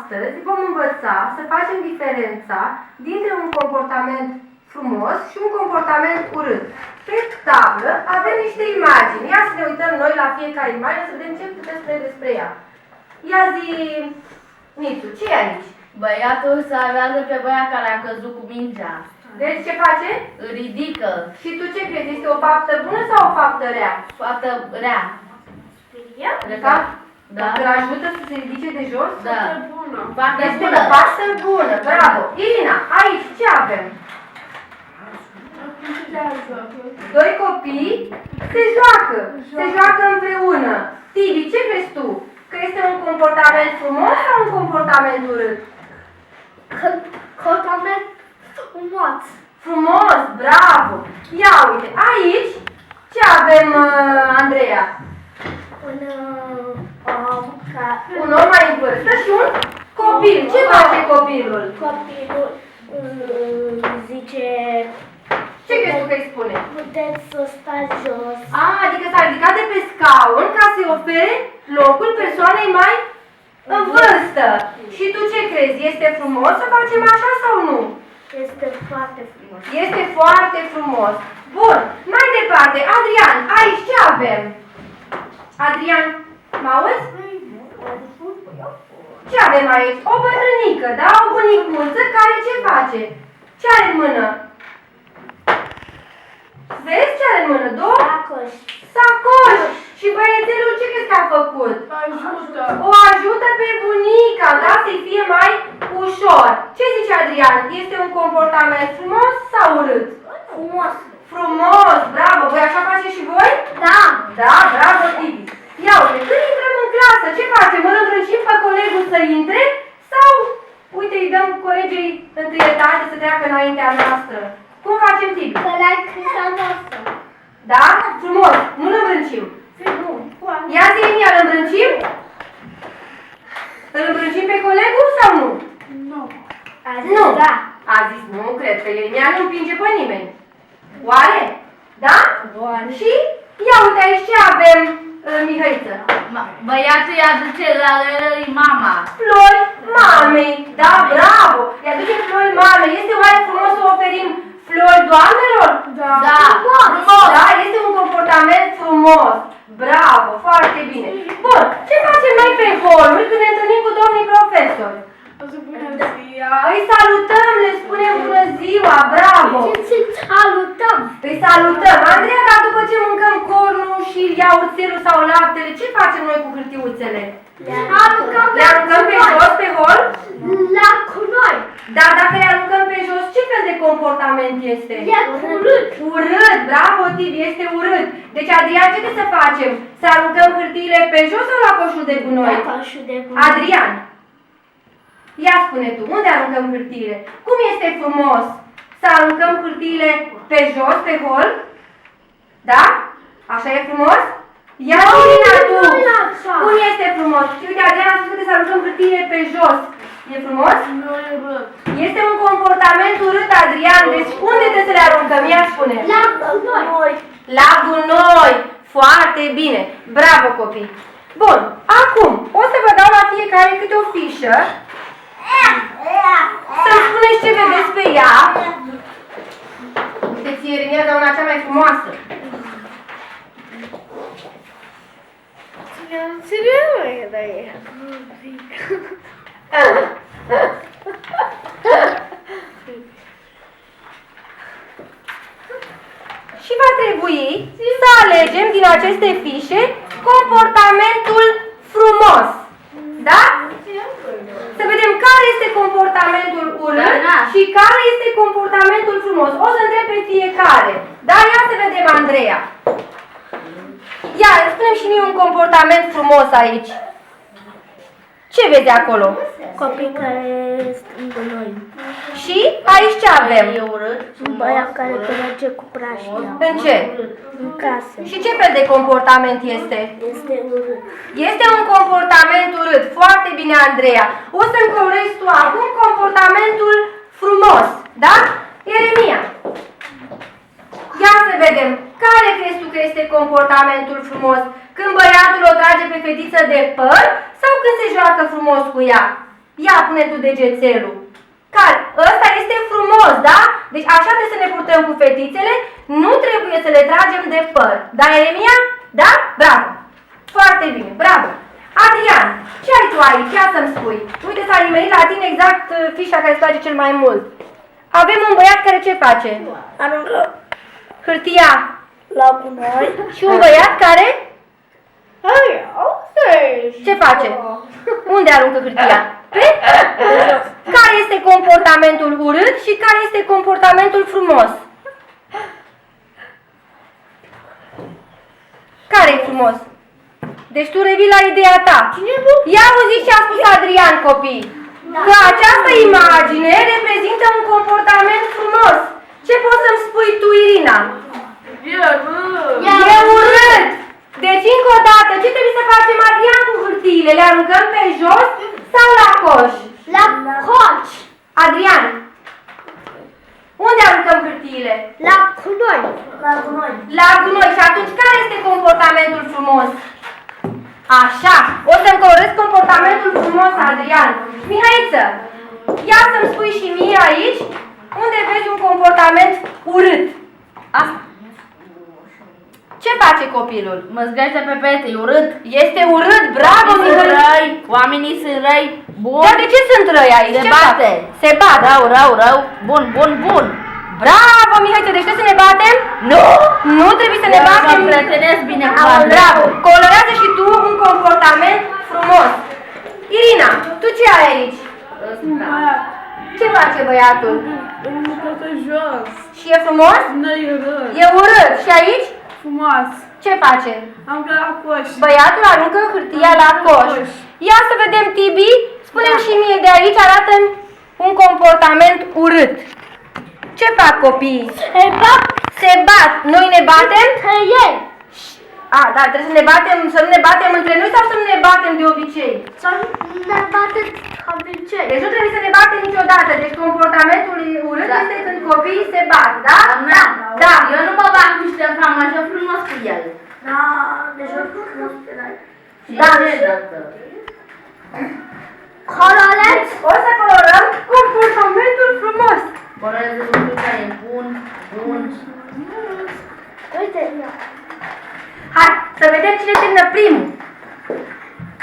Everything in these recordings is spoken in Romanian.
Astăzi vom învăța să facem diferența dintre un comportament frumos și un comportament urât. Pe tablă avem niște imagini. Ia să ne uităm noi la fiecare imagine să vedem ce putem spune despre ea. Ia zi, Nițu, ce e aici? Băiatul salvează pe băiat care a căzut cu mingea. Deci ce face? Îl ridică. Și tu ce crezi? Este o faptă bună sau o faptă rea? Faptă rea. De fapt, Da. îl ajută să se ridice de jos? Da. Faptă Este bună. o faptă bună, bravo! Irina, aici ce avem? Doi copii se joacă împreună. Tibi, ce crezi tu? Că este un comportament frumos sau un comportament urât? Comportament frumos. Frumos, bravo! Ia uite, aici ce avem, Andreea? Un om mai în vârstă și un copil. Ce face copilul? Copilul zice, Ce crezi tu că îi spune? puteți să stați jos. Adică s-a ridicat de pe scaun ca să-i ofere locul persoanei mai în vârstă. Și tu ce crezi? Este frumos să facem așa sau nu? Este foarte frumos. Este foarte frumos. Bun, mai departe, Adrian, aici ce avem? Adrian, mă auzi? Ce avem aici? O bătrânică, da? O bunicuță care ce face? Ce are în mână? Vezi ce are în mână? Două? Sacoși! Și băiețelul ce crezi că a făcut? Ajută. O ajută pe bunica, da? Să-i fie mai ușor. Ce zice Adrian? Este un comportament frumos sau urât? Frumos. Frumos! Bravo! Voi așa face și voi? Da. Da, bravo, Tibi! Ia uite, când intrăm în clasă, ce facem? Îl învrășim pe colegul să intre? Sau, uite, îi dăm colegii întâietate să treacă înaintea noastră? Cum facem, Tibi? Că la criza noastră. Da? Frumos! Nu-l învrăcim. Ia zi, Enia, îl învrăcim? Îl învrăcim pe colegul sau nu? Nu. Nu. Da. A zis, nu cred că Enia nu împinge pe nimeni. Oare? Da? Bun. Și ia uite aici ce avem, Mihăiță. Băiatul îi aduce la mama. Flori mamei. Da, bravo. Îi aducem flori mamei. Este oare frumos să oferim flori doamnelor? Da. Frumos. Da, este un comportament frumos. Bravo, foarte bine. Bun, ce facem noi pe holuri când ne întâlnim cu domnii profesori? Îi salutăm, le spunem bună ziua, bravo! Salutăm. Îi salutăm. Andreea, dar după ce mâncăm cornul și iaurțelul sau laptele, ce facem noi cu hârtiuțele? Le aruncăm pe jos, pe hol? La cu noi. Dar dacă le aruncăm pe jos, ce fel de comportament este? E urât. Urât, bravo, Tibi, este urât. Deci, Adrian, ce trebuie să facem? Să aruncăm hârtiile pe jos sau la coșul de gunoi? La coșul de gunoi. Adrian, ia spune tu, unde aruncăm hârtiile? Cum este frumos să aruncăm hârtiile pe jos, pe hol? Da? Așa e frumos? Ia Irina, tu! Cum este frumos? Și uite, Adrian a spus că trebuie să aruncăm hârtiile pe jos. E frumos? Nu e urât. Este un comportament urât, Adrian. Deci unde trebuie să le aruncăm? Ia spune. La gunoi. La gunoi. Foarte bine. Bravo, copii. Bun. Acum, o să vă dau la fiecare câte o fișă. Să-mi spuneți ce vedeți pe ea. Uite, ție, Irina, dar una cea mai frumoasă. Și va trebui să alegem din aceste fișe comportamentul frumos. Da? Să vedem care este comportamentul urât și care este comportamentul frumos. O să întreb pe fiecare. Da? Ia să vedem, Andreea. Ia, spune-mi și mie un comportament frumos aici. Ce vezi acolo? Copii care strâng gunoi. Și aici ce avem? E urât. Un băiat care merge cu prașina. În ce? În casă. Și ce fel de comportament este? Este urât. Este un comportament urât. Foarte bine, Andreea. O să-mi colorezi tu acum comportamentul frumos. Da? Ieremia. Ia să vedem. Care crezi tu că este comportamentul frumos? Când băiatul o trage pe fetiță de păr sau când se joacă frumos cu ea? Ia pune tu degețelul. Care? Ăsta este frumos, da? Deci așa trebuie să ne purtăm cu fetițele, nu trebuie să le tragem de păr. Da, Eremia? Da? Bravo! Foarte bine, bravo! Adrian, ce ai tu aici? Ia să-mi spui. Uite, s-a nimerit la tine exact fișa care îți place cel mai mult. Avem un băiat care ce face? Aruncă Hârtia. la gunoi. Și un băiat care? Hai, auzi! Ce face? Unde aruncă hârtia? Pe? Care este comportamentul urât și care este comportamentul frumos? Care e frumos? Deci tu revii la ideea ta. Ia auziți ce a spus Adrian, copii. Că această imagine reprezintă un comportament frumos. Ce poți să-mi spui tu, Irina? E urât! Deci, încă o dată, ce trebuie să facem, Adrian, cu hârtiile? Le aruncăm pe jos sau la coș? La coș. Adrian, unde aruncăm hârtiile? La gunoi. La gunoi. La gunoi. Și atunci, care este comportamentul frumos? Așa. O să-mi colorez comportamentul frumos, Adrian. Mihaiță, ia să-mi spui și mie aici unde vezi un comportament urât. Asta. Ce face copilul? Mă zgăște pe pete, e urât. Este urât, bravo, Sunt Mihai. răi, oamenii sunt răi. Bun. Dar de ce sunt răi aici? Se Ce bate. fac? Se bat. Rău. Bun. Bravo, Mihai, deci trebuie să ne batem? Nu! Nu trebuie să ne batem. Mă prietenesc bine cu Bravo. Andrei. Colorează și tu un comportament frumos. Irina, tu ce ai aici? Ce face băiatul? Toată jos. Și e frumos? Nu e urât. E urât. Și aici? Frumos. Ce face? Am că la coș. Băiatul aruncă hârtia la coș. Ia să vedem, Tibi. Spune-mi și mie de aici, arată-mi un comportament urât. Ce fac copiii? Se bat. Noi ne batem? Ei. Dar trebuie să ne batem, să nu ne batem între noi sau să nu ne batem de obicei? Să ne batem obicei. Deci nu trebuie să ne batem niciodată. Deci comportamentul urât Da. este când copiii se bat, da? Da. Eu nu mă bag cu Ștefan, mă joc frumos cu el. Da, deci nu Da. Colorez. O să colorăm comportamentul frumos. Colorez lucruri care e bun. Uite, Hai, să vedem cine termină primul.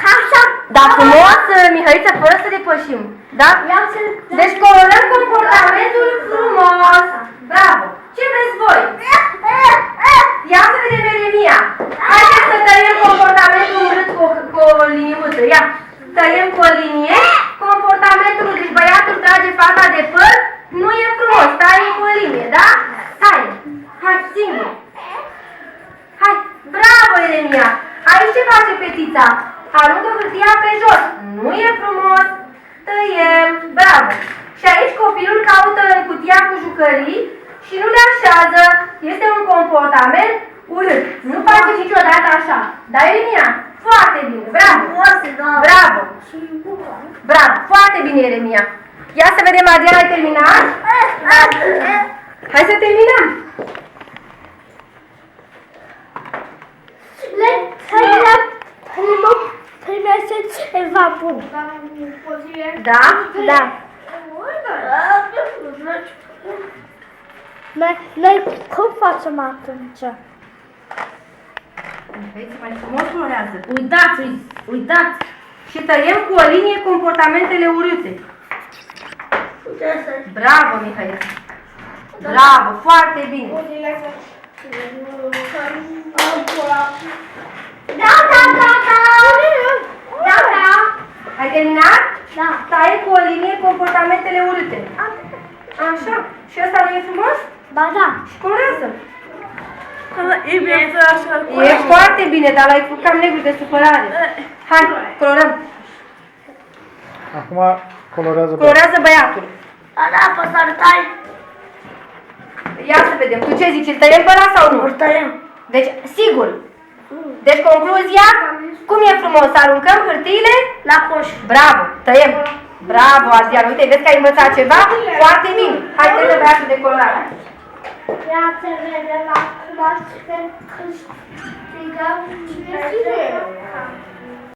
casa. Da, frumos, Mihăiță, fără să depășim. Da? Deci colorăm comportamentul frumos. Bravo. Ce vreți voi? Ia să vedem Eremia. Haideți să tăiem comportamentul urât cu o liniuță. Ia, tăiem cu o linie. Comportamentul urât. Deci băiatul trage fata de păr. Nu e frumos, taie cu o linie, da? Hai, singur. Hai, bravo Eremia. Aici ce face fetița? Aruncă hârtia pe jos. Nu e frumos. Tăiem. Bravo. Și aici copilul caută în cutia cu jucării și nu le așează. Este un comportament urât. Nu face niciodată așa. Da, Eremia? Foarte bine. Bravo. Bravo. Bravo. Foarte bine, Eremia. Ia să vedem, Adriana, ai terminat? Hai să terminăm. Primește ceva bun. Da? Da. Noi cum facem atunci? Vezi, mai frumos colorează. Uitați. Și tăiem cu o linie comportamentele urâte. Bravo, Mihai. Bravo, foarte bine. Da. Ai terminat? Da. Taie cu o linie comportamentele urâte. Așa. Și ăsta nu e frumos? Ba da. Și colorează. E bine așa. E foarte bine, dar l-ai făcut cam negru de supărare. Hai, colorăm. Acum colorează băiatul. Colorează băiatul. Da, poți să tai. Ia să vedem. Tu ce zici? Îl tăiem pe ăla sau nu? Îl tăiem. Deci, sigur. Deci, concluzia, cum e frumos? Aruncăm hârtiile? La coș. Bravo, tăiem. Bravo, Adrian. Uite, vezi că ai învățat ceva? Foarte bine. Hai, tăiem băiatul de colorare. Ia să vedem acum când câștigăm.